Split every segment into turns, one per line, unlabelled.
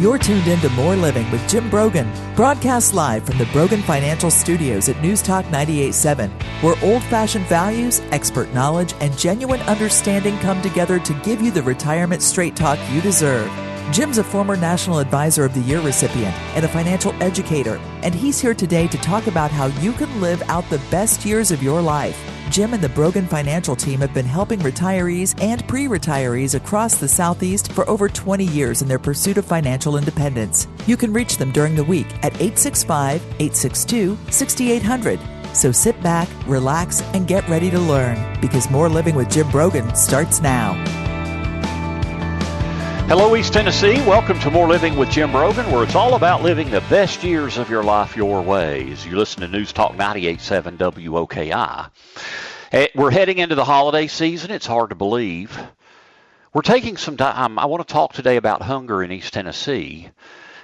You're tuned in to More Living with Jim Brogan, broadcast live from the Brogan Financial Studios at News Talk 98.7, where old-fashioned values, expert knowledge, and genuine understanding come together to give you the retirement straight talk you deserve. Jim's a former National Advisor of the Year recipient and a financial educator, and he's here today to talk about how you can live out the best years of your life. Jim and the Brogan Financial team have been helping retirees and pre-retirees across the Southeast for over 20 years in their pursuit of financial independence. You can reach them during the week at 865-862-6800. So sit back, relax, and get ready to learn, because More Living with Jim Brogan starts now.
Hello, East Tennessee. Welcome to More Living with Jim Brogan, where it's all about living the best years of your life your way. As you listen to News Talk 98.7 WOKI. We're heading into the holiday season. It's hard to believe. We're taking some time. I want to talk today about hunger in East Tennessee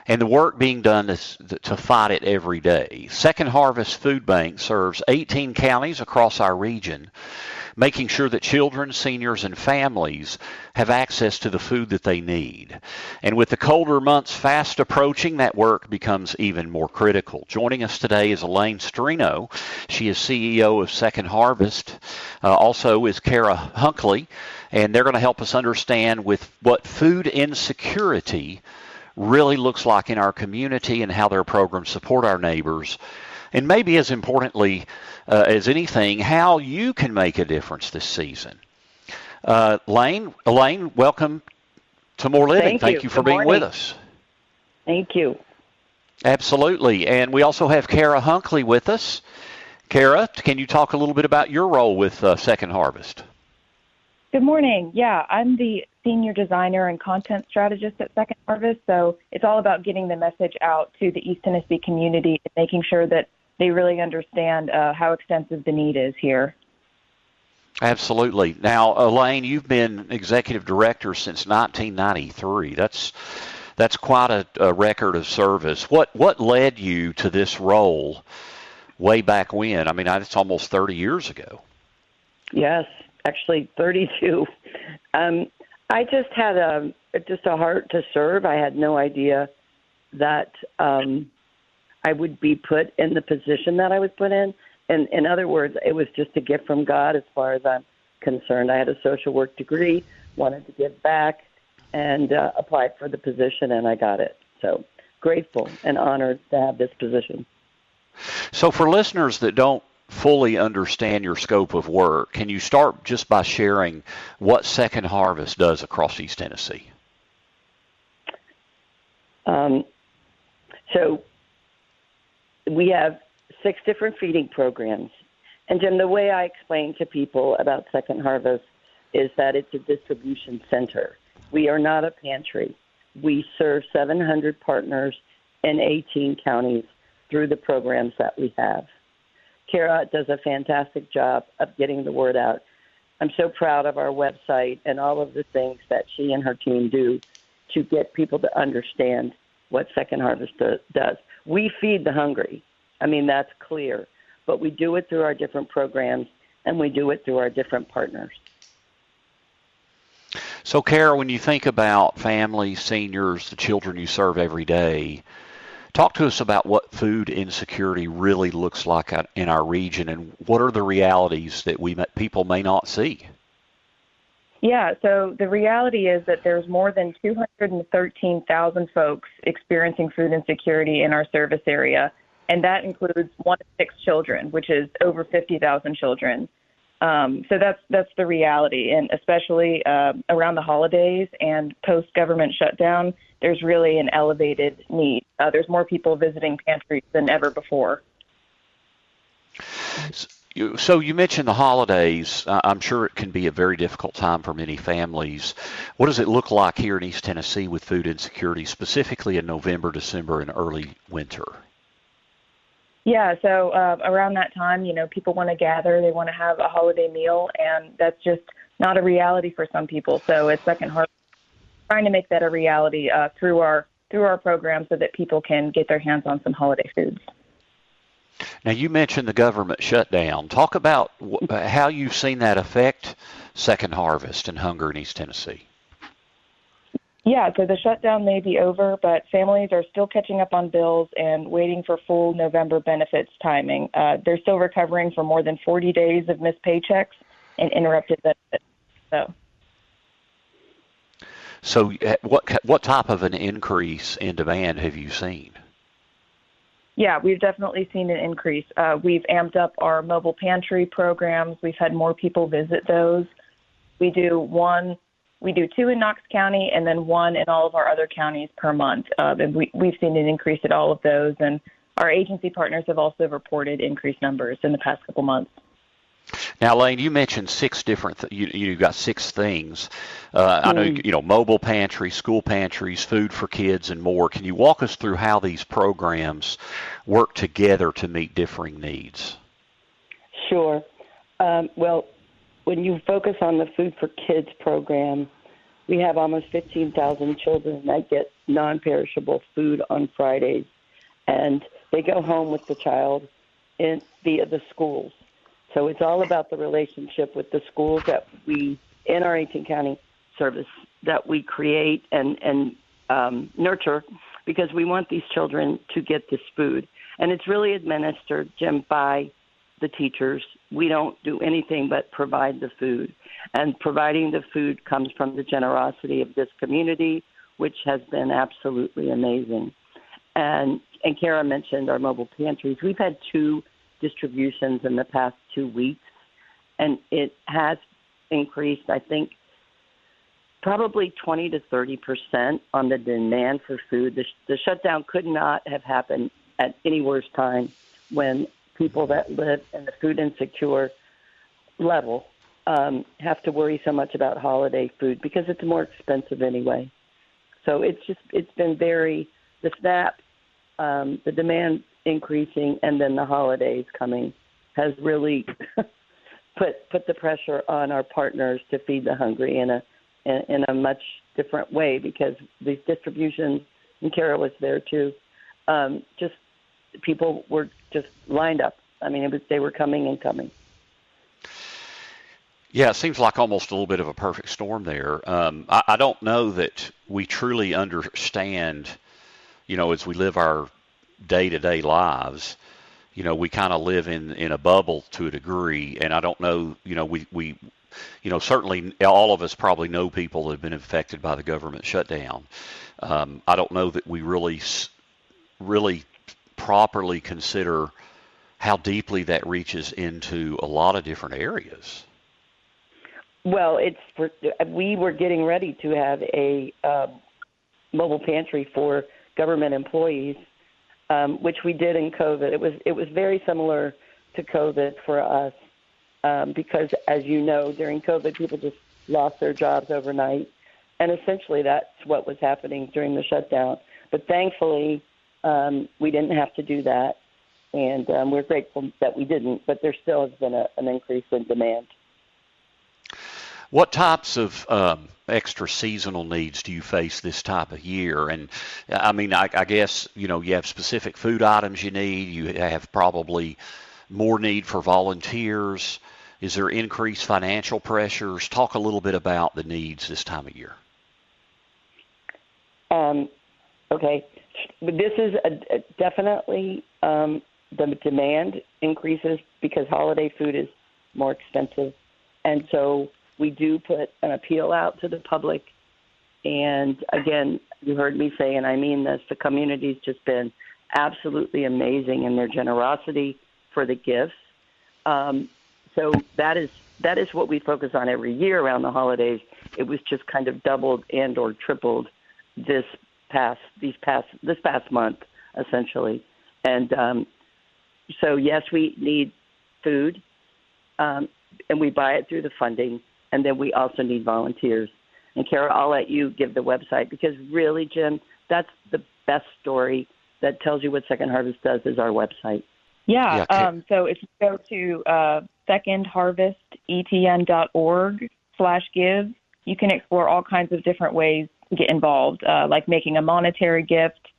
and the work being done to fight it every day. Second Harvest Food Bank serves 18 counties across our region, making sure that children, seniors, and families have access to the food that they need. And with the colder months fast approaching, that work becomes even more critical. Joining us today is Elaine Strino. She is CEO of Second Harvest. Also is Kara Hunkley, and they're going to help us understand with what food insecurity really looks like in our community and how their programs support our neighbors. And maybe as importantly as anything, how you can make a difference this season. Elaine, welcome to More Living. Thank you for being with us.
Thank you.
Absolutely. And we also have Kara Hunkley with us. Kara, can you talk a little bit about your role with Second Harvest?
Good morning. Yeah, I'm the senior designer and content strategist at Second Harvest, so it's all about getting the message out to the East Tennessee community and making sure that they really understand how extensive the need is here.
Absolutely. Now, Elaine, you've been executive director since 1993. That's quite a record of service. What led you to this role way back when? I mean, it's almost 30 years ago.
Yes, actually 32. I just had a heart to serve. I had no idea that I would be put in the position that I was put in. And in other words, it was just a gift from God as far as I'm concerned. I had a social work degree, wanted to give back, and applied for the position, and I got it. So grateful and honored to have this position.
So for listeners that don't fully understand your scope of work, can you start just by sharing what Second Harvest does across East Tennessee?
So we have 6 different feeding programs. And Jim, the way I explain to people about Second Harvest is that it's a distribution center. We are not a pantry. We serve 700 partners in 18 counties through the programs that we have. Kara does a fantastic job of getting the word out. I'm so proud of our website and all of the things that she and her team do to get people to understand what Second Harvest does. We feed the hungry. I mean, that's clear. But we do it through our different programs, and we do it through our different partners.
So, Kara, when you think about families, seniors, the children you serve every day, talk to us about what food insecurity really looks like in our region, and what are the realities that people may not see?
Yeah, so the reality is that there's more than 213,000 folks experiencing food insecurity in our service area, and that includes 1 to 6 children, which is over 50,000 children. So that's the reality, and especially around the holidays and post-government shutdown, there's really an elevated need. There's more people visiting pantries than ever before.
So you mentioned the holidays. I'm sure it can be a very difficult time for many families. What does it look like here in East Tennessee with food insecurity, specifically in November, December, and early winter?
Yeah, so around that time, people want to gather, they want to have a holiday meal, and that's just not a reality for some people. So at Second Harvest, trying to make that a reality through our program so that people can get their hands on some holiday foods.
Now, you mentioned the government shutdown. Talk about how you've seen that affect Second Harvest and hunger in East Tennessee.
Yeah, so the shutdown may be over, but families are still catching up on bills and waiting for full November benefits timing. They're still recovering from more than 40 days of missed paychecks and interrupted benefits.
So what type of an increase in demand have you seen?
Yeah, we've definitely seen an increase. We've amped up our mobile pantry programs. We've had more people visit those. We do two in Knox County and then one in all of our other counties per month. And we've seen an increase at all of those. And our agency partners have also reported increased numbers in the past couple months.
Now, Lane, you mentioned six different. You got six things. I know mobile pantries, school pantries, food for kids, and more. Can you walk us through how these programs work together to meet differing needs?
Sure. Well, when you focus on the Food for Kids program, we have almost 15,000 children that get non-perishable food on Fridays, and they go home with the child via the schools. So it's all about the relationship with the schools that we, in our 18 county service, that we create and nurture, because we want these children to get this food. And it's really administered, Jim, by the teachers. We don't do anything but provide the food. And providing the food comes from the generosity of this community, which has been absolutely amazing. And Kara mentioned our mobile pantries. We've had 2 distributions in the past 2 weeks, and it has increased, I think, probably 20 to 30% on the demand for food. The shutdown could not have happened at any worse time when people that live in the food insecure level have to worry so much about holiday food because it's more expensive anyway. So it's been the SNAP, the demand increasing, and then the holidays coming has really put the pressure on our partners to feed the hungry in a much different way, because these distributions, and Kara was there too, just people were just lined up. I mean, they were coming and coming.
Yeah, it seems like almost a little bit of a perfect storm there. I don't know that we truly understand, as we live our day-to-day lives, we kind of live in a bubble to a degree, and I don't know, we certainly all of us probably know people that have been affected by the government shutdown. I don't know that we really properly consider how deeply that reaches into a lot of different areas.
Well, we were getting ready to have a mobile pantry for government employees, which we did in COVID. It was very similar to COVID for us because, as you know, during COVID, people just lost their jobs overnight, and essentially that's what was happening during the shutdown. But thankfully, we didn't have to do that, and we're grateful that we didn't. But there still has been an increase in demand.
What types of extra seasonal needs do you face this type of year? And I mean, I guess, you have specific food items you need. You have probably more need for volunteers. Is there increased financial pressures? Talk a little bit about the needs this time of year.
Okay. This is definitely the demand increases because holiday food is more expensive. And so we do put an appeal out to the public. And again, you heard me say, and I mean this, the community's just been absolutely amazing in their generosity for the gifts. So that is what we focus on every year around the holidays. It was just kind of doubled and or tripled this past month, essentially. And so yes, we need food, and we buy it through the funding. And then we also need volunteers. And Kara, I'll let you give the website, because really, Jim, that's the best story that tells you what Second Harvest does is our website.
Yeah. So if you go to secondharvestetn.org/give, you can explore all kinds of different ways to get involved, like making a monetary gift,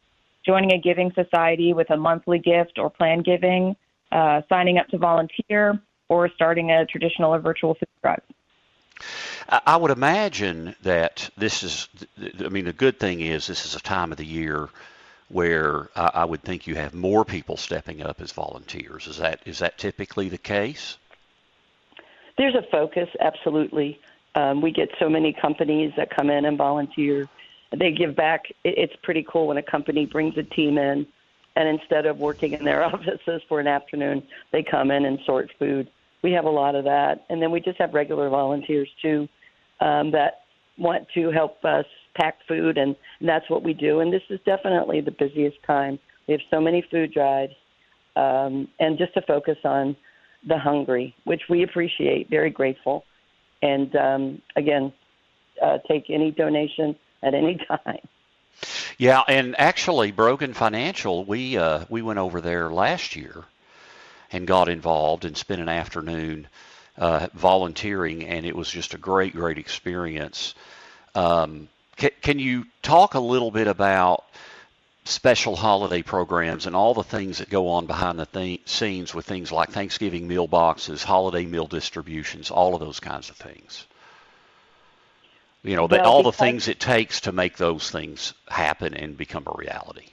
joining a giving society with a monthly gift or plan giving, signing up to volunteer, or starting a traditional or virtual food drive.
I would imagine that this is, I mean, the good thing is this is a time of the year where I would think you have more people stepping up as volunteers. Is that typically the case?
There's a focus, absolutely. We get so many companies that come in and volunteer. They give back. It's pretty cool when a company brings a team in, and instead of working in their offices for an afternoon, they come in and sort food. We have a lot of that. And then we just have regular volunteers, too, that want to help us pack food, and that's what we do. And this is definitely the busiest time. We have so many food drives, and just to focus on the hungry, which we appreciate, very grateful. And, again, take any donation at any time.
Yeah, and actually, Brogan Financial, we went over there last year and got involved and spent an afternoon volunteering, and it was just a great, great experience. Can you talk a little bit about special holiday programs and all the things that go on behind the scenes with things like Thanksgiving meal boxes, holiday meal distributions, all of those kinds of things? You know, all the things it takes to make those things happen and become a reality.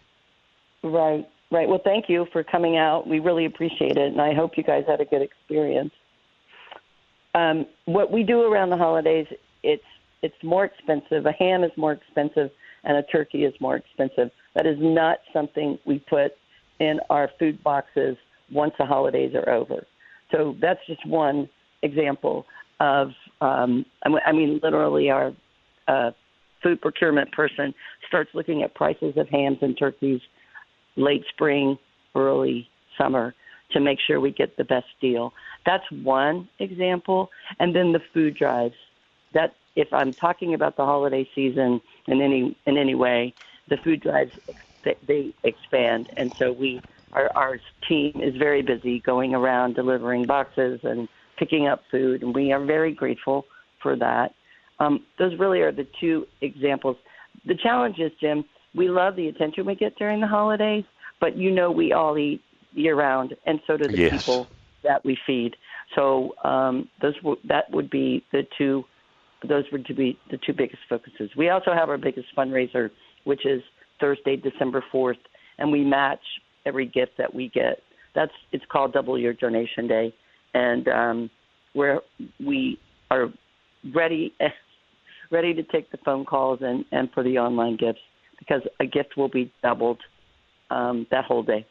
Right. Well, thank you for coming out. We really appreciate it, and I hope you guys had a good experience. What we do around the holidays, it's more expensive. A ham is more expensive, and a turkey is more expensive. That is not something we put in our food boxes once the holidays are over. So that's just one example of, literally our food procurement person starts looking at prices of hams and turkeys late spring, early summer to make sure we get the best deal. That's one example. And then the food drives. That if I'm talking about the holiday season in any way, the food drives, they expand. And so our team is very busy going around delivering boxes and picking up food, and we are very grateful for that. Those really are the two examples. The challenge is, Jim, we love the attention we get during the holidays, but we all eat year-round, and so do the people that we feed. So those would be the two biggest focuses. We also have our biggest fundraiser, which is Thursday, December 4th, and we match every gift that we get. It's called Double Your Donation Day, and we are ready to take the phone calls and for the online gifts, because a gift will be doubled that whole day.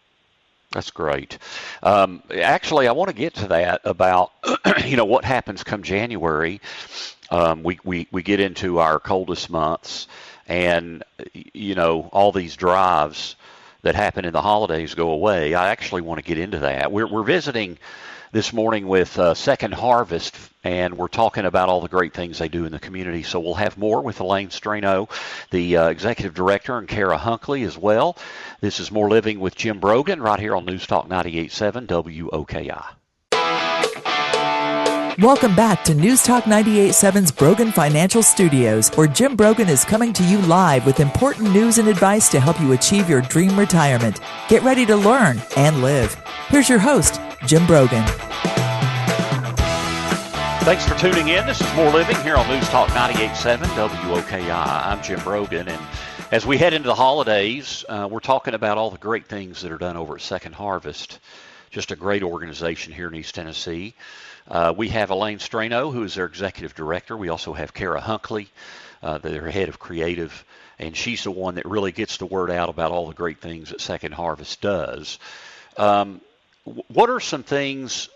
That's great. Actually, I want to get to that about what happens come January. We get into our coldest months, and all these drives that happen in the holidays go away. I actually want to get into that. We're visiting this morning with Second Harvest, and we're talking about all the great things they do in the community. So we'll have more with Elaine Strano, the executive director, and Kara Hunkley as well. This is More Living with Jim Brogan right here on News Talk 98.7 WOKI.
Welcome back to News Talk 98.7's Brogan Financial Studios, where Jim Brogan is coming to you live with important news and advice to help you achieve your dream retirement. Get ready to learn and live. Here's your host, Jim Brogan.
Thanks for tuning in. This is More Living here on News Talk 98.7 WOKI. I'm Jim Brogan, and as we head into the holidays, we're talking about all the great things that are done over at Second Harvest. Just a great organization here in East Tennessee. We have Elaine Strano, who is their executive director. We also have Kara Hunkley, their head of creative, and she's the one that really gets the word out about all the great things that Second Harvest does. What are some things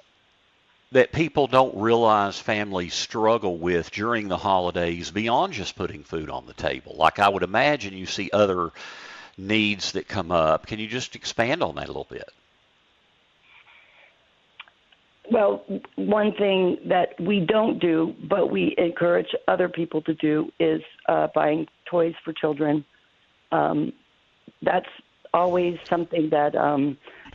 that people don't realize families struggle with during the holidays beyond just putting food on the table? Like, I would imagine you see other needs that come up. Can you just expand on that a little bit?
Well, one thing that we don't do, but we encourage other people to do, is buying toys for children. That's always something that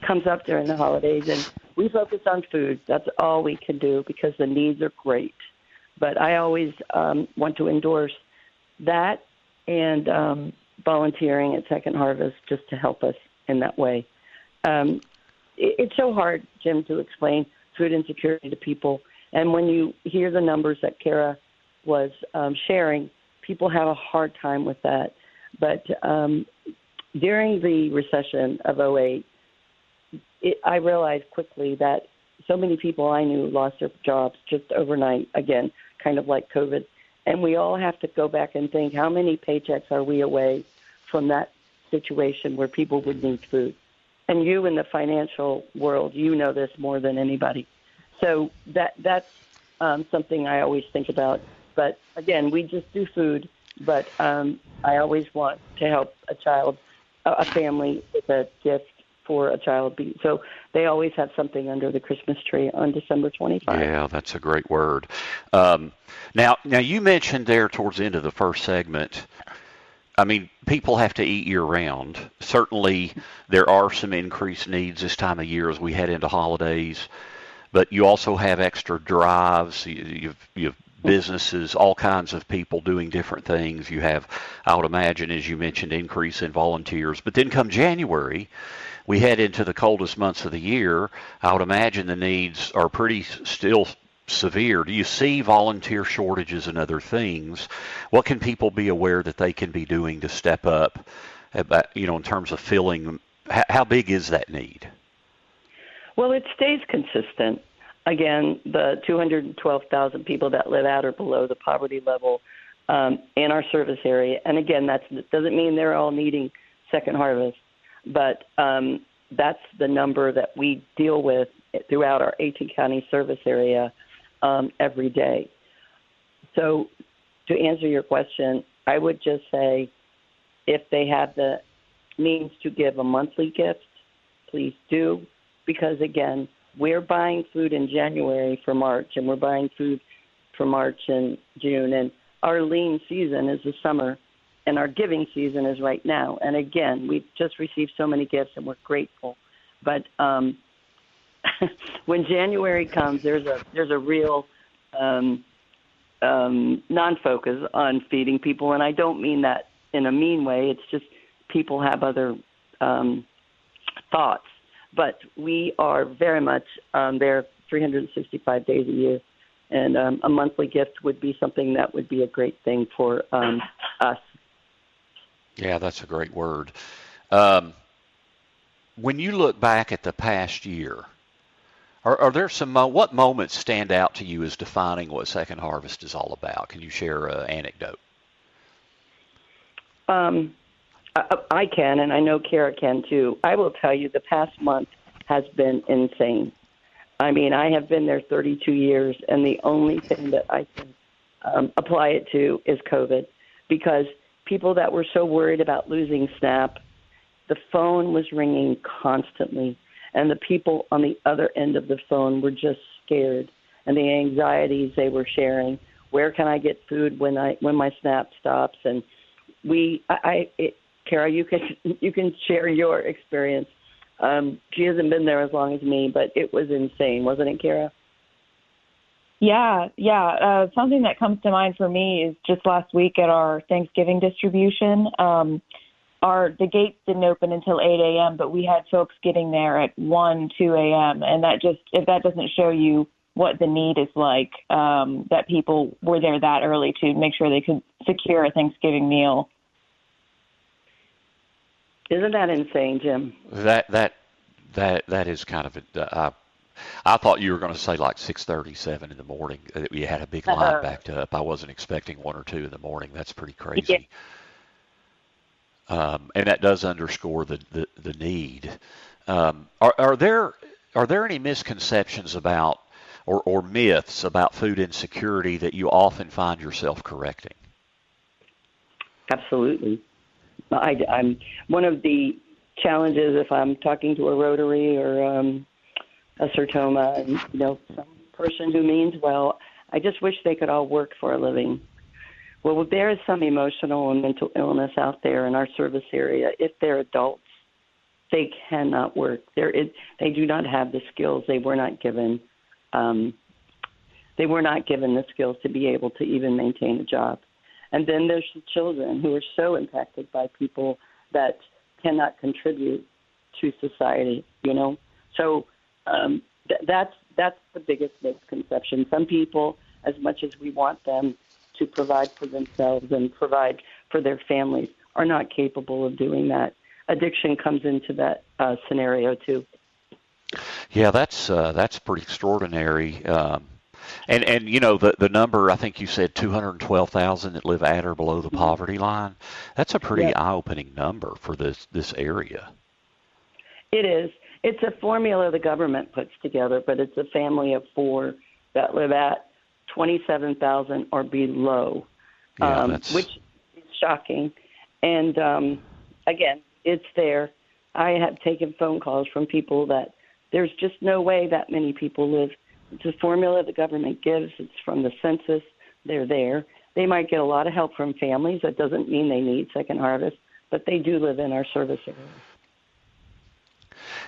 comes up during the holidays, and we focus on food. That's all we can do because the needs are great. But I always want to endorse that and volunteering at Second Harvest just to help us in that way. It's so hard, Jim, to explain food insecurity to people. And when you hear the numbers that Kara was sharing. People have a hard time with that. But during the recession of '08, I realized quickly that so many people I knew lost their jobs just overnight, again, kind of like COVID. And we all have to go back and think, how many paychecks are we away from that situation where people would need food? And you in the financial world, you know this more than anybody. So that's something I always think about. But again, we just do food, but I always want to help a family with a gift for a child. So they always have something under the Christmas tree on December 25.
Yeah, that's a great word. Now you mentioned there towards the end of the first segment, I mean, people have to eat year-round. Certainly, there are some increased needs this time of year as we head into holidays, but you also have extra drives. You have businesses, all kinds of people doing different things. You have, I would imagine, as you mentioned, increase in volunteers. But then come January, we head into the coldest months of the year. I would imagine the needs are pretty still severe. Do you see volunteer shortages and other things? What can people be aware that they can be doing to step up, in terms of filling? How big is that need?
Well, it stays consistent. Again, the 212,000 people that live at or below the poverty level in our service area. And again, that doesn't mean they're all needing Second Harvest, but that's the number that we deal with throughout our 18-county service area every day. So to answer your question, I would just say if they have the means to give a monthly gift, please do, because, again, we're buying food in January for March, and we're buying food for March and June, and our lean season is the summer, and our giving season is right now. And, again, we've just received so many gifts, and we're grateful. But when January comes, there's a real non-focus on feeding people, and I don't mean that in a mean way. It's just people have other thoughts. But we are very much there 365 days a year, and a monthly gift would be something that would be a great thing for us.
Yeah, that's a great word. When you look back at the past year, are there what moments stand out to you as defining what Second Harvest is all about? Can you share an anecdote?
I can, and I know Kara can too. I will tell you the past month has been insane. I mean, I have been there 32 years, and the only thing that I can apply it to is COVID, because people that were so worried about losing SNAP, the phone was ringing constantly, and the people on the other end of the phone were just scared, and the anxieties they were sharing. Where can I get food when my SNAP stops? And Kara, you can share your experience. She hasn't been there as long as me, but it was insane, wasn't it, Kara?
Yeah. Something that comes to mind for me is just last week at our Thanksgiving distribution. The gates didn't open until 8 a.m., but we had folks getting there at 1, 2 a.m. And if that doesn't show you what the need is like, that people were there that early to make sure they could secure a Thanksgiving meal.
Isn't that insane, Jim?
That is kind of I thought you were going to say like 6:37 in the morning. We had a big line backed up. I wasn't expecting 1 or 2 in the morning. That's pretty crazy. Yeah. And that does underscore the need. Are there any misconceptions about or myths about food insecurity that you often find yourself correcting?
Absolutely. I'm one of the challenges if I'm talking to a Rotary or a Sertoma, and some person who means well, I just wish they could all work for a living. Well, there is some emotional and mental illness out there in our service area. If they're adults, they cannot work. They do not have the skills. They were not given. They were not given the skills to be able to even maintain a job. And then there's the children who are so impacted by people that cannot contribute to society. So that's the biggest misconception. Some people, as much as we want them to provide for themselves and provide for their families are not capable of doing that. Addiction comes into that scenario too.
Yeah, that's pretty extraordinary. And you know the number, I think you said 212,000 that live at or below the poverty line. That's a pretty eye-opening number for this area.
It is. It's a formula the government puts together, but it's a family of 4 that live at 27,000 or below, which is shocking. And again, it's there. I have taken phone calls from people that there's just no way that many people live. It's a formula the government gives. It's from the census. They're there. They might get a lot of help from families. That doesn't mean they need Second Harvest, but they do live in our service area.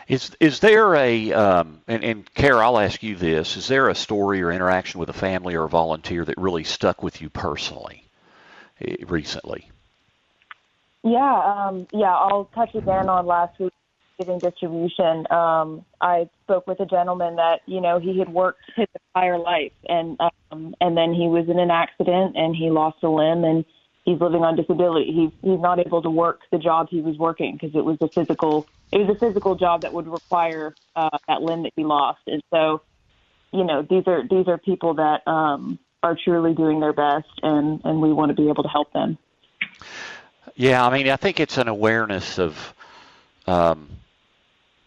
Is there and Kara, I'll ask you this, is there a story or interaction with a family or a volunteer that really stuck with you personally recently?
Yeah, I'll touch again on last week's giving distribution. I spoke with a gentleman that, he had worked his entire life, and then he was in an accident and he lost a limb, and he's living on disability. He's not able to work the job he was working because it was a physical job that would require that limb that he lost. And so, these are people that are truly doing their best, and we want to be able to help them.
Yeah, I mean, I think it's an awareness of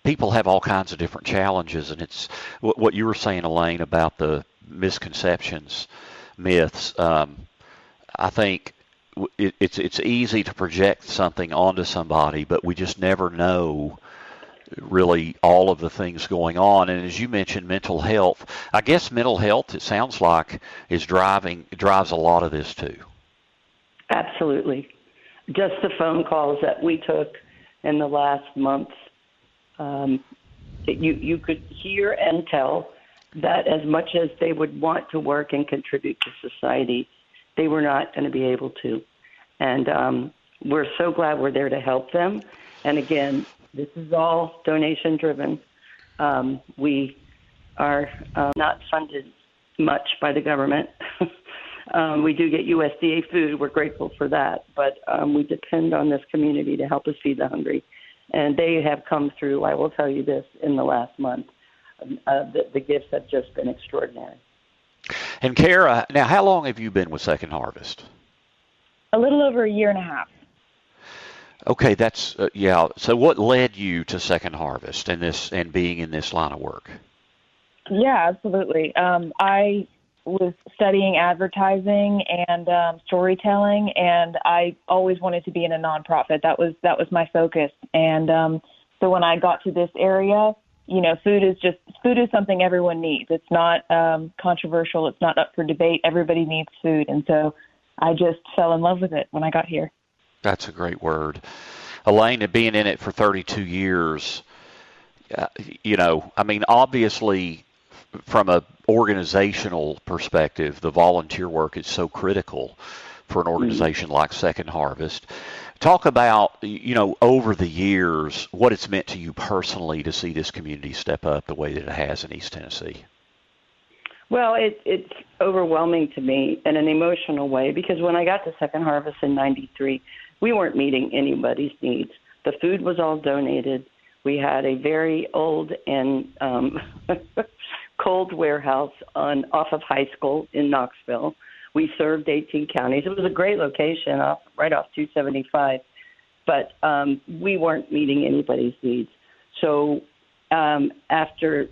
people have all kinds of different challenges, and it's what you were saying, Elaine, about the misconceptions, myths. I think it's easy to project something onto somebody, but we just never know really all of the things going on. And as you mentioned, mental health. I guess mental health, it sounds like, drives a lot of this too.
Absolutely. Just the phone calls that we took in the last month, you could hear and tell that as much as they would want to work and contribute to society, they were not going to be able to. And we're so glad we're there to help them. And again, this is all donation driven. We are not funded much by the government. We do get USDA food. We're grateful for that. But we depend on this community to help us feed the hungry. And they have come through, I will tell you this, in the last month. The gifts have just been extraordinary.
And Kara, now how long have you been with Second Harvest?
A little over a year and a half.
Okay, that's So what led you to Second Harvest and being in this line of work?
Yeah, absolutely. I was studying advertising and storytelling, and I always wanted to be in a nonprofit. That was my focus. And so when I got to this area, food is something everyone needs. It's not controversial. It's not up for debate. Everybody needs food, and so I just fell in love with it when I got here.
That's a great word. Elaine, being in it for 32 years, obviously from an organizational perspective, the volunteer work is so critical for an organization like Second Harvest. Talk about, over the years, what it's meant to you personally to see this community step up the way that it has in East Tennessee.
Well, it's overwhelming to me in an emotional way, because when I got to Second Harvest in '93, we weren't meeting anybody's needs. The food was all donated. We had a very old and cold warehouse off of High School in Knoxville. We served 18 counties. It was a great location right off 275, but we weren't meeting anybody's needs. So after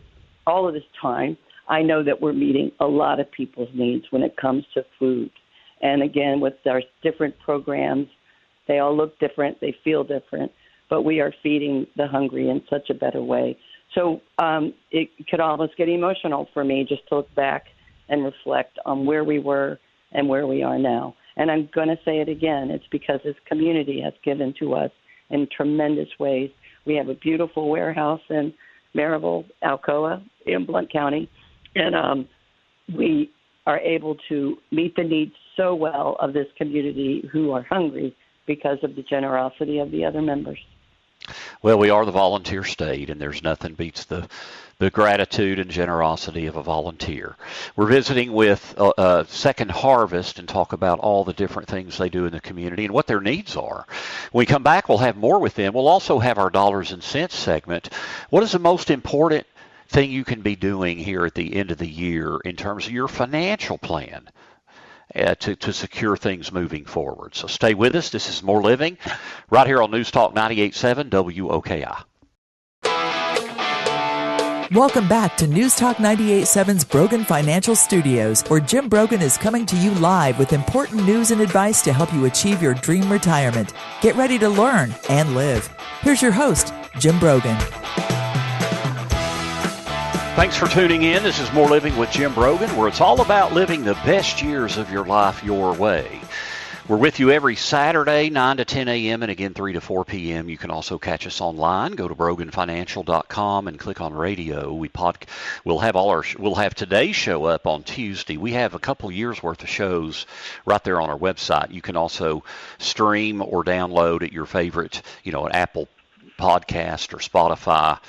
all of this time, I know that we're meeting a lot of people's needs when it comes to food. And again, with our different programs, they all look different, they feel different, but we are feeding the hungry in such a better way. So it could almost get emotional for me just to look back and reflect on where we were and where we are now. And I'm going to say it again, it's because this community has given to us in tremendous ways. We have a beautiful warehouse in Maryville, Alcoa, in Blount County, and we are able to meet the needs so well of this community who are hungry because of the generosity of the other members.
Well, we are the volunteer state, and there's nothing beats the gratitude and generosity of a volunteer. We're visiting with Second Harvest and talk about all the different things they do in the community and what their needs are. When we come back, we'll have more with them. We'll also have our dollars and cents segment. What is the most important thing you can be doing here at the end of the year in terms of your financial plan to secure things moving forward? So stay with us. This is More Living right here on News Talk 98.7 WOKI.
Welcome back to News Talk 98.7's Brogan Financial Studios, where Jim Brogan is coming to you live with important news and advice to help you achieve your dream retirement. Get ready to learn and live. Here's your host, Jim Brogan.
Thanks for tuning in. This is More Living with Jim Brogan, where it's all about living the best years of your life your way. We're with you every Saturday, 9 to 10 a.m. and again 3 to 4 p.m. You can also catch us online. Go to broganfinancial.com and click on radio. We'll have today's show up on Tuesday. We have a couple years worth of shows right there on our website. You can also stream or download at your favorite, an Apple podcast or Spotify.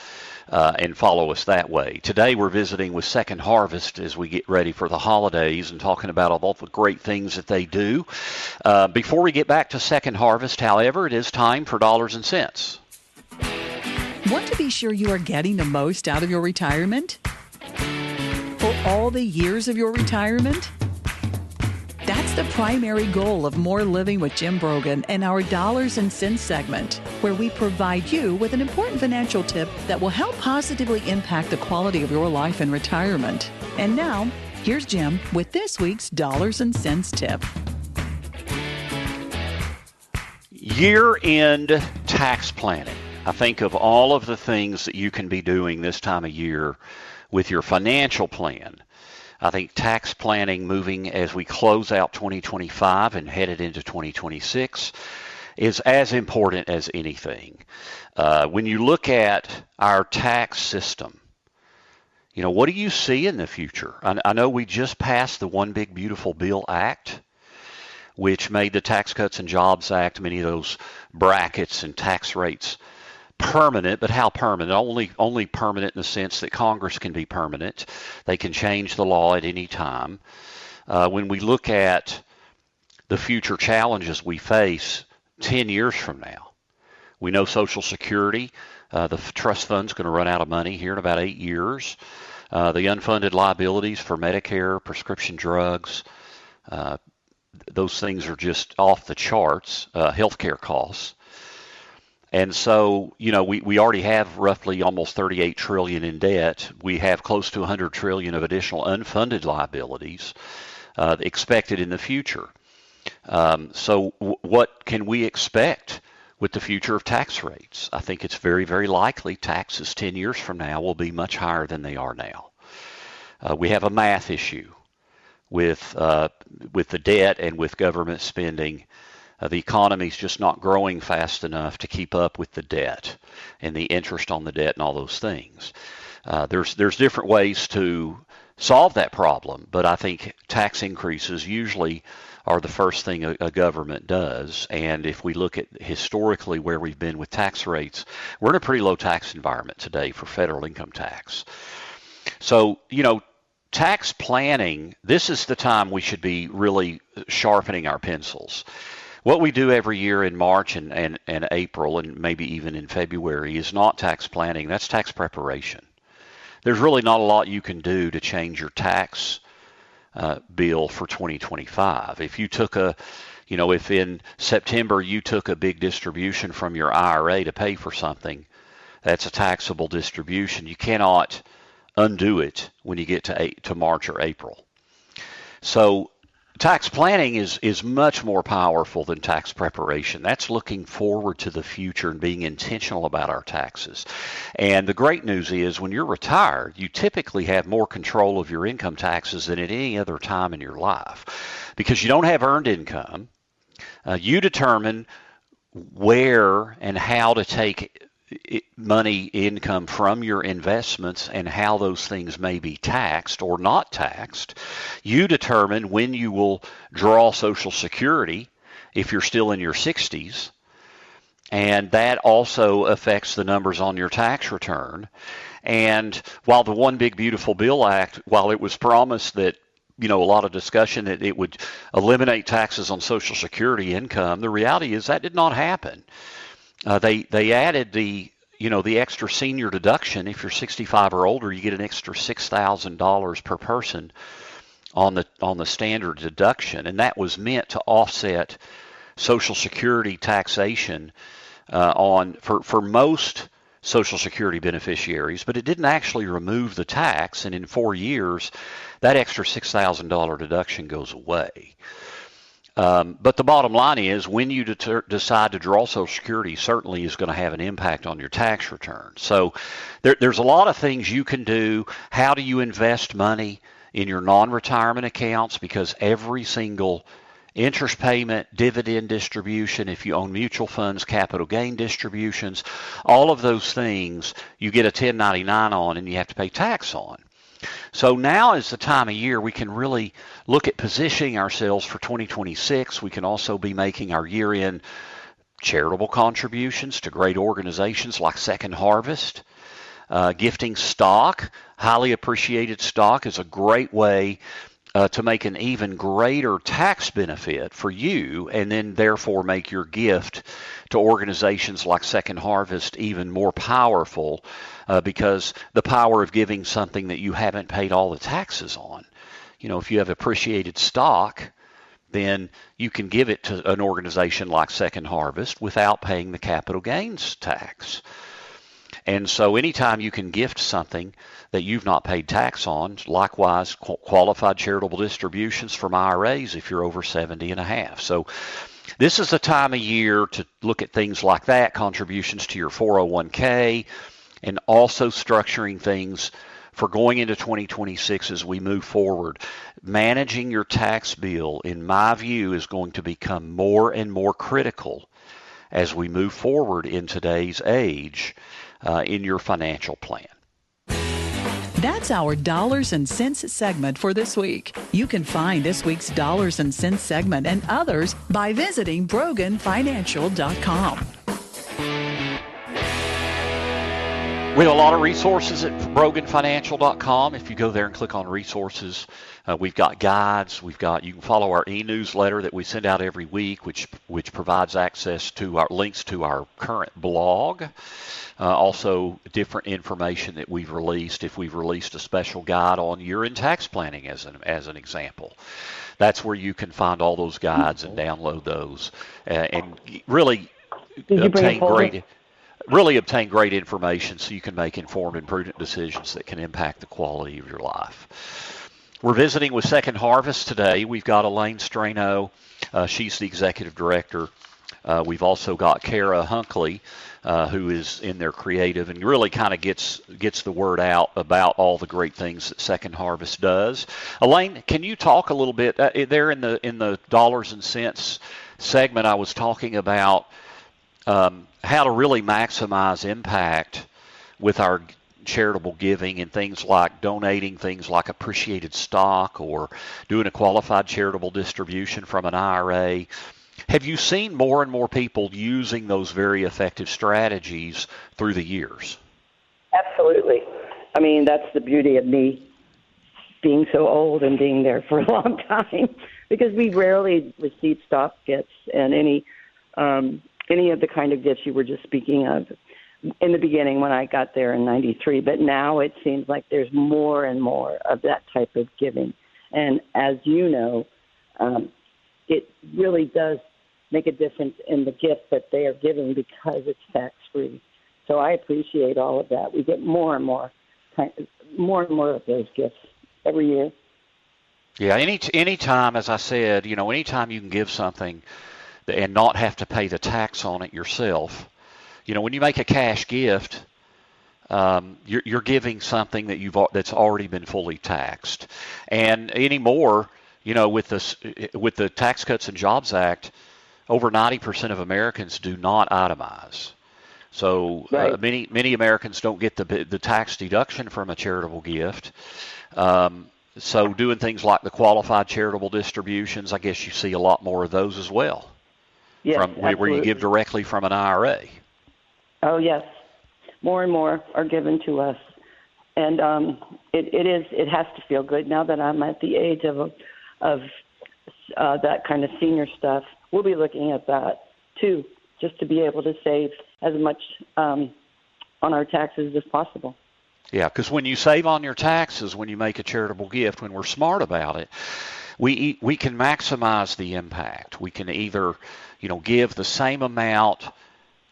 And follow us that way. Today we're visiting with Second Harvest as we get ready for the holidays and talking about all the great things that they do. Before we get back to Second Harvest, however, it is time for dollars and cents.
Want to be sure you are getting the most out of your retirement? For all the years of your retirement? That's the primary goal of More Living with Jim Brogan and our Dollars and Cents segment, where we provide you with an important financial tip that will help positively impact the quality of your life in retirement. And now, here's Jim with this week's Dollars and Cents tip.
Year-end tax planning. I think of all of the things that you can be doing this time of year with your financial plan. I think tax planning moving as we close out 2025 and headed into 2026 is as important as anything. When you look at our tax system, what do you see in the future? I know we just passed the One Big Beautiful Bill Act, which made the Tax Cuts and Jobs Act, many of those brackets and tax rates permanent, but how permanent? Only permanent in the sense that Congress can be permanent. They can change the law at any time. When we look at the future challenges we face 10 years from now, we know Social Security, the trust fund's going to run out of money here in about 8 years. The unfunded liabilities for Medicare, prescription drugs, those things are just off the charts, healthcare costs. And so, we already have roughly almost $38 trillion in debt. We have close to $100 trillion of additional unfunded liabilities expected in the future. So what can we expect with the future of tax rates? I think it's very, very likely taxes 10 years from now will be much higher than they are now. We have a math issue with the debt and with government spending. The economy's just not growing fast enough to keep up with the debt and the interest on the debt and all those things. There's different ways to solve that problem, but I think tax increases usually are the first thing a government does. And if we look at historically where we've been with tax rates, we're in a pretty low tax environment today for federal income tax. So, tax planning, this is the time we should be really sharpening our pencils. What we do every year in March and April and maybe even in February is not tax planning, that's tax preparation. There's really not a lot you can do to change your tax bill for 2025. If you took if in September you took a big distribution from your IRA to pay for something, that's a taxable distribution. You cannot undo it when you get to March or April. So tax planning is much more powerful than tax preparation. That's looking forward to the future and being intentional about our taxes. And the great news is when you're retired, you typically have more control of your income taxes than at any other time in your life because you don't have earned income. You determine where and how to take income from your investments and how those things may be taxed or not taxed. You determine when you will draw Social Security if you're still in your 60s. And that also affects the numbers on your tax return. And while the One Big Beautiful Bill Act, while it was promised that, a lot of discussion that it would eliminate taxes on Social Security income, the reality is that did not happen. They added the extra senior deduction. If you're 65 or older, you get an extra $6,000 per person on the standard deduction, and that was meant to offset Social Security taxation for most Social Security beneficiaries, but it didn't actually remove the tax, and in 4 years, that extra $6,000 deduction goes away. But the bottom line is, when you decide to draw Social Security, certainly is going to have an impact on your tax return. So there's a lot of things you can do. How do you invest money in your non-retirement accounts? Because every single interest payment, dividend distribution, if you own mutual funds, capital gain distributions, all of those things you get a 1099 on and you have to pay tax on. So now is the time of year we can really look at positioning ourselves for 2026. We can also be making our year-end charitable contributions to great organizations like Second Harvest. Gifting stock, highly appreciated stock, is a great way to make an even greater tax benefit for you, and then therefore make your gift to organizations like Second Harvest even more powerful, because the power of giving something that you haven't paid all the taxes on. If you have appreciated stock, then you can give it to an organization like Second Harvest without paying the capital gains tax. And so anytime you can gift something that you've not paid tax on, likewise qualified charitable distributions from IRAs if you're over 70 and a half. So this is the time of year to look at things like that, contributions to your 401k, and also structuring things for going into 2026 as we move forward. Managing your tax bill, in my view, is going to become more and more critical as we move forward in today's age in your financial plan.
That's our Dollars and Cents segment for this week. You can find this week's Dollars and Cents segment and others by visiting BroganFinancial.com.
We have a lot of resources at BroganFinancial.com. If you go there and click on resources, we've got guides. You can follow our e-newsletter that we send out every week, which provides access to our links to our current blog. Also, different information that we've released. If we've released a special guide on year-end tax planning, as an example, that's where you can find all those guides and download those, and really obtain great information so you can make informed and prudent decisions that can impact the quality of your life. We're visiting with Second Harvest today. We've got Elaine Strano. She's the executive director. We've also got Kara Hunkley, who is in their creative and really kind of gets the word out about all the great things that Second Harvest does. Elaine, can you talk a little bit there in the Dollars and Cents segment? I was talking about how to really maximize impact with our charitable giving and things like donating things like appreciated stock or doing a qualified charitable distribution from an IRA. Have you seen more and more people using those very effective strategies through the years?
Absolutely. I mean, that's the beauty of me being so old and being there for a long time, because we rarely receive stock gifts and any of the kind of gifts you were just speaking of in the beginning when I got there in 93. But now it seems like there's more and more of that type of giving. And as you know, it really does make a difference in the gift that they are giving because it's tax-free. So I appreciate all of that. We get more and more of those gifts every year.
Yeah, any time, as I said, anytime you can give something and not have to pay the tax on it yourself. When you make a cash gift, you're giving something that's already been fully taxed. And anymore, with the Tax Cuts and Jobs Act, over 90% of Americans do not itemize. So
right.
Many Americans don't get the tax deduction from a charitable gift. So doing things like the qualified charitable distributions, I guess you see a lot more of those as well.
Yes,
where you give directly from an IRA.
Oh, yes. More and more are given to us. And it has to feel good now that I'm at the age of that kind of senior stuff. We'll be looking at that, too, just to be able to save as much on our taxes as possible.
Yeah, because when you save on your taxes, when you make a charitable gift, when we're smart about it, we can maximize the impact. We can either, give the same amount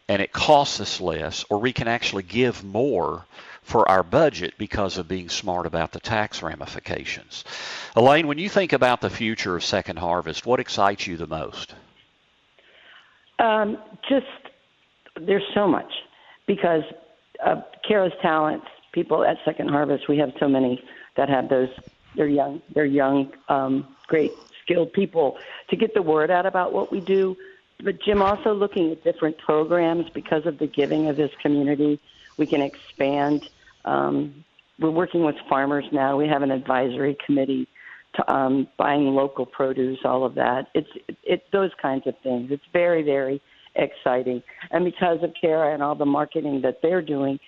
and it costs us less, or we can actually give more for our budget because of being smart about the tax ramifications. Elaine, when you think about the future of Second Harvest, what excites you the most?
There's so much, because Kara's talents, people at Second Harvest, we have so many that have those. They're young, great, skilled people to get the word out about what we do. But Jim, also looking at different programs because of the giving of this community, we can expand. We're working with farmers now. We have an advisory committee to buying local produce, all of that. It's those kinds of things. It's very, very exciting. And because of Kara and all the marketing that they're doing,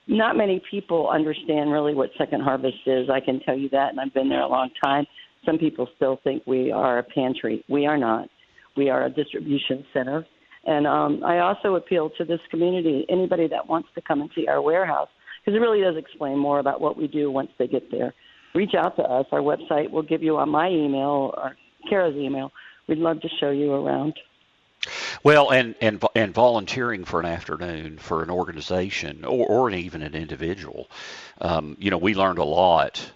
not many people understand really what Second Harvest is. I can tell you that, and I've been there a long time. Some people still think we are a pantry. We are not. We are a distribution center. And I also appeal to this community, anybody that wants to come and see our warehouse, because it really does explain more about what we do once they get there. Reach out to us. Our website will give you my email or Kara's email. We'd love to show you around.
Well, and volunteering for an afternoon for an organization or even an individual, we learned a lot.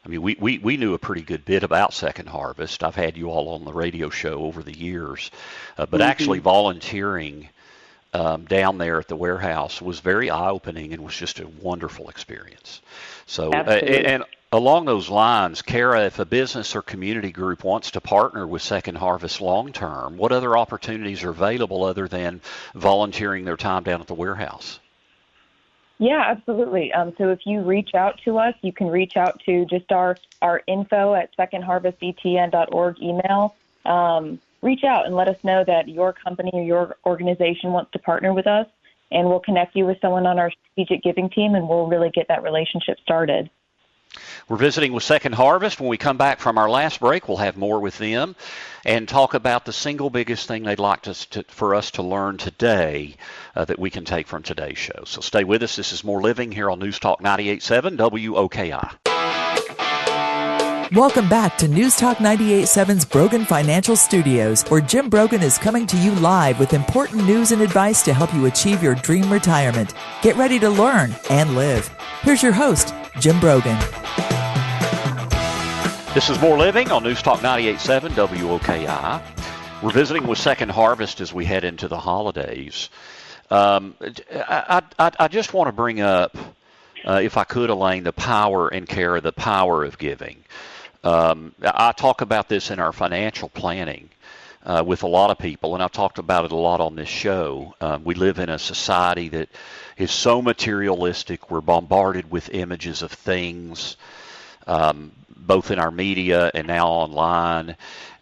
I mean, we knew a pretty good bit about Second Harvest. I've had you all on the radio show over the years, but actually volunteering down there at the warehouse was very eye-opening and was just a wonderful experience. So, and along those lines, Kara, if a business or community group wants to partner with Second Harvest long-term, what other opportunities are available other than volunteering their time down at the warehouse?
Yeah, absolutely. So if you reach out to us, you can reach out to just our info at secondharvestetn.org email. Reach out and let us know that your company or your organization wants to partner with us, and we'll connect you with someone on our strategic giving team, and we'll really get that relationship started.
We're visiting with Second Harvest. When we come back from our last break, we'll have more with them and talk about the single biggest thing they'd like for us to learn today that we can take from today's show. So stay with us. This is More Living here on News Talk 98.7 WOKI.
Welcome back to News Talk 98.7's Brogan Financial Studios, where Jim Brogan is coming to you live with important news and advice to help you achieve your dream retirement. Get ready to learn and live. Here's your host, Jim Brogan.
This is More Living on News Talk 98.7 WOKI. We're visiting with Second Harvest as we head into the holidays. I just want to bring up, if I could, Elaine, the power and Kara, the power of giving. I talk about this in our financial planning with a lot of people, and I've talked about it a lot on this show. We live in a society that is so materialistic. We're bombarded with images of things, both in our media and now online.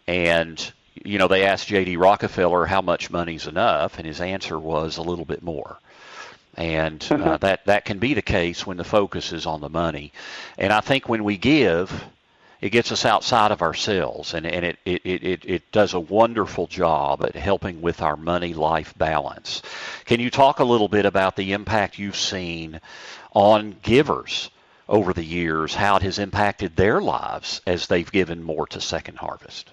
And, they asked J.D. Rockefeller how much money's enough, and his answer was a little bit more. And that can be the case when the focus is on the money. And I think when we give, it gets us outside of ourselves, and it does a wonderful job at helping with our money-life balance. Can you talk a little bit about the impact you've seen on givers over the years, how it has impacted their lives as they've given more to Second Harvest?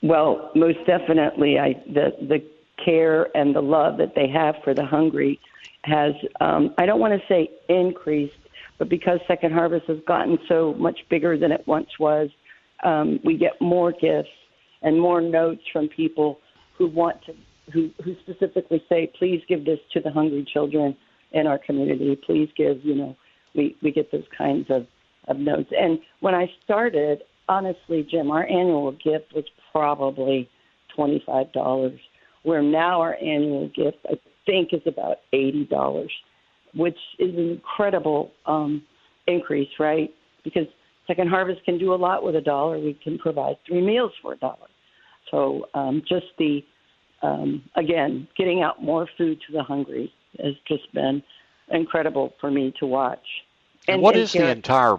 Well, most definitely, the care and the love that they have for the hungry has, I don't want to say increased, but because Second Harvest has gotten so much bigger than it once was, we get more gifts and more notes from people who who specifically say, please give this to the hungry children in our community. Please give, we get those kinds of notes. And when I started, honestly, Jim, our annual gift was probably $25, where now our annual gift, I think, is about $80, which is an incredible increase, right? Because Second Harvest can do a lot with $1. We can provide 3 meals for $1. So So just again, getting out more food to the hungry has just been incredible for me to watch.
And what is the entire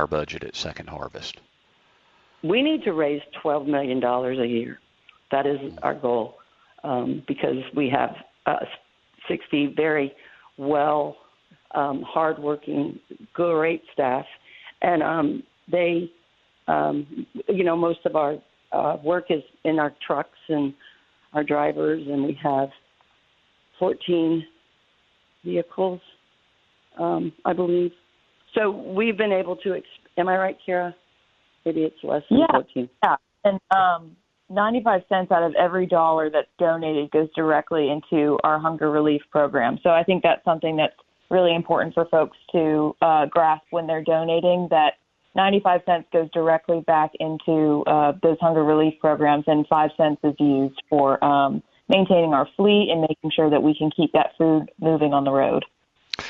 budget at Second Harvest?
We need to raise $12 million a year. That is our goal, because we have 60 very well, hardworking, great staff, and they, most of our work is in our trucks and our drivers, and we have 14 vehicles, I believe. So we've been able to. Am I right, Kara? Maybe it's less than 14.
Yeah, and 95 cents out of every dollar that's donated goes directly into our hunger relief program. So I think that's something that's really important for folks to grasp when they're donating, that 95 cents goes directly back into those hunger relief programs, and 5 cents is used for maintaining our fleet and making sure that we can keep that food moving on the road.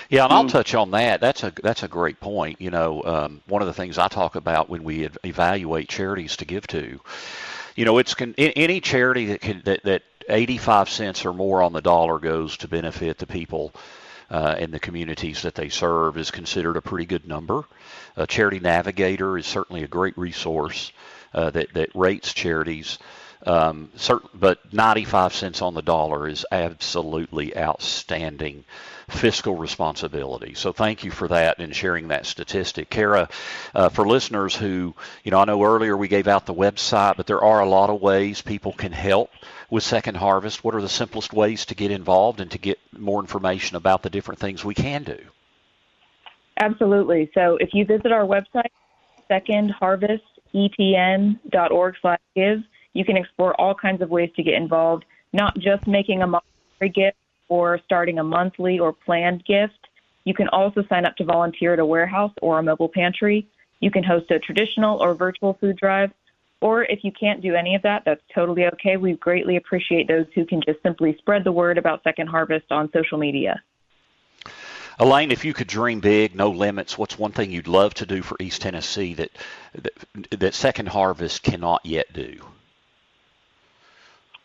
Yeah, and I'll touch on that. That's a great point. One of the things I talk about when we evaluate charities to give to, it's any charity that 85 cents or more on the dollar goes to benefit the people in the communities that they serve is considered a pretty good number. Charity Navigator is certainly a great resource that rates charities. But 95 cents on the dollar is absolutely outstanding fiscal responsibility. So thank you for that and sharing that statistic. Kara, for listeners who, I know earlier we gave out the website, but there are a lot of ways people can help with Second Harvest. What are the simplest ways to get involved and to get more information about the different things we can do?
Absolutely. So if you visit our website, secondharvestetn.org/give, you can explore all kinds of ways to get involved, not just making a monetary gift or starting a monthly or planned gift. You can also sign up to volunteer at a warehouse or a mobile pantry. You can host a traditional or virtual food drive. Or if you can't do any of that, that's totally okay. We greatly appreciate those who can just simply spread the word about Second Harvest on social media.
Elaine, if you could dream big, no limits, what's one thing you'd love to do for East Tennessee that Second Harvest cannot yet do?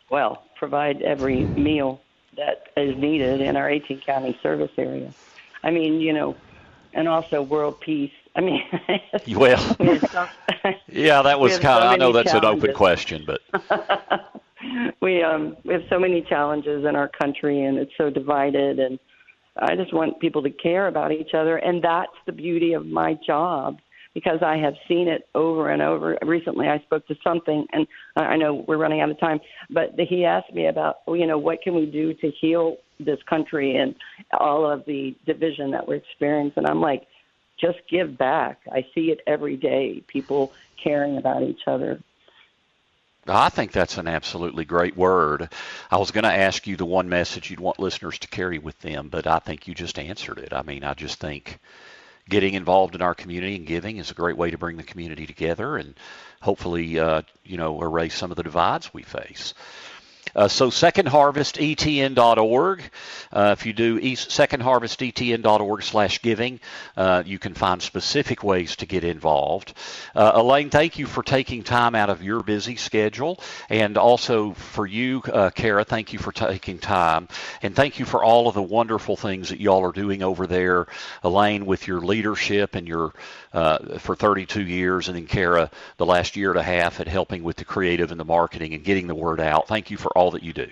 Well, provide every meal that is needed in our 18-county service area. I mean, and also world peace. I mean,
well, yeah, that was kind of, I know that's challenges. An open question, but
we have so many challenges in our country, and it's so divided, and I just want people to care about each other, and that's the beauty of my job, because I have seen it over and over. Recently I spoke to something, and I know we're running out of time, but he asked me about, what can we do to heal this country and all of the division that we're experiencing. I'm like, just give back. I see it every day, people caring about each other.
I think that's an absolutely great word. I was going to ask you the one message you'd want listeners to carry with them, but I think you just answered it. I mean, I just think getting involved in our community and giving is a great way to bring the community together and hopefully, erase some of the divides we face. So secondharvestetn.org. If you do secondharvestetn.org/giving, you can find specific ways to get involved. Elaine, thank you for taking time out of your busy schedule. And also for you, Kara, thank you for taking time. And thank you for all of the wonderful things that y'all are doing over there. Elaine, with your leadership and your for 32 years, and then Kara, the last year and a half at helping with the creative and the marketing and getting the word out. Thank you for all that you do.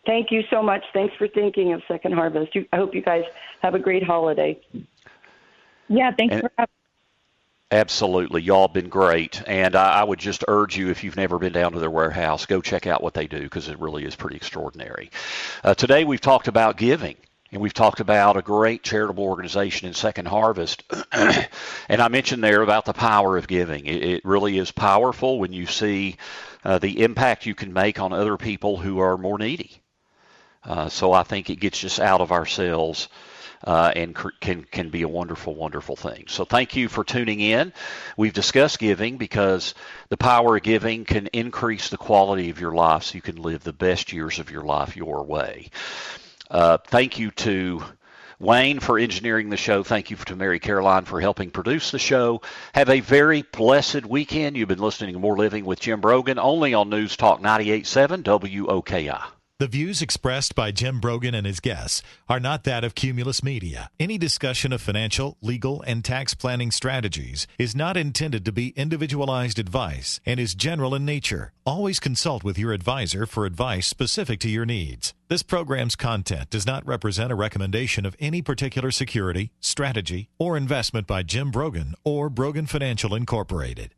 Thank you so much. Thanks for thinking of Second Harvest. I hope you guys have a great holiday.
Yeah, thanks for having me.
Absolutely. Y'all have been great. And I would just urge you, if you've never been down to their warehouse, go check out what they do, because it really is pretty extraordinary. Today we've talked about giving. And we've talked about a great charitable organization in Second Harvest. And I mentioned there about the power of giving. It really is powerful when you see the impact you can make on other people who are more needy. So I think it gets us out of ourselves and can be a wonderful, wonderful thing. So thank you for tuning in. We've discussed giving because the power of giving can increase the quality of your life so you can live the best years of your life your way. Thank you to Wayne for engineering the show. Thank you to Mary Caroline for helping produce the show. Have a very blessed weekend. You've been listening to More Living with Jim Brogan, only on News Talk 98.7 WOKI.
The views expressed by Jim Brogan and his guests are not that of Cumulus Media. Any discussion of financial, legal, and tax planning strategies is not intended to be individualized advice and is general in nature. Always consult with your advisor for advice specific to your needs. This program's content does not represent a recommendation of any particular security, strategy, or investment by Jim Brogan or Brogan Financial Incorporated.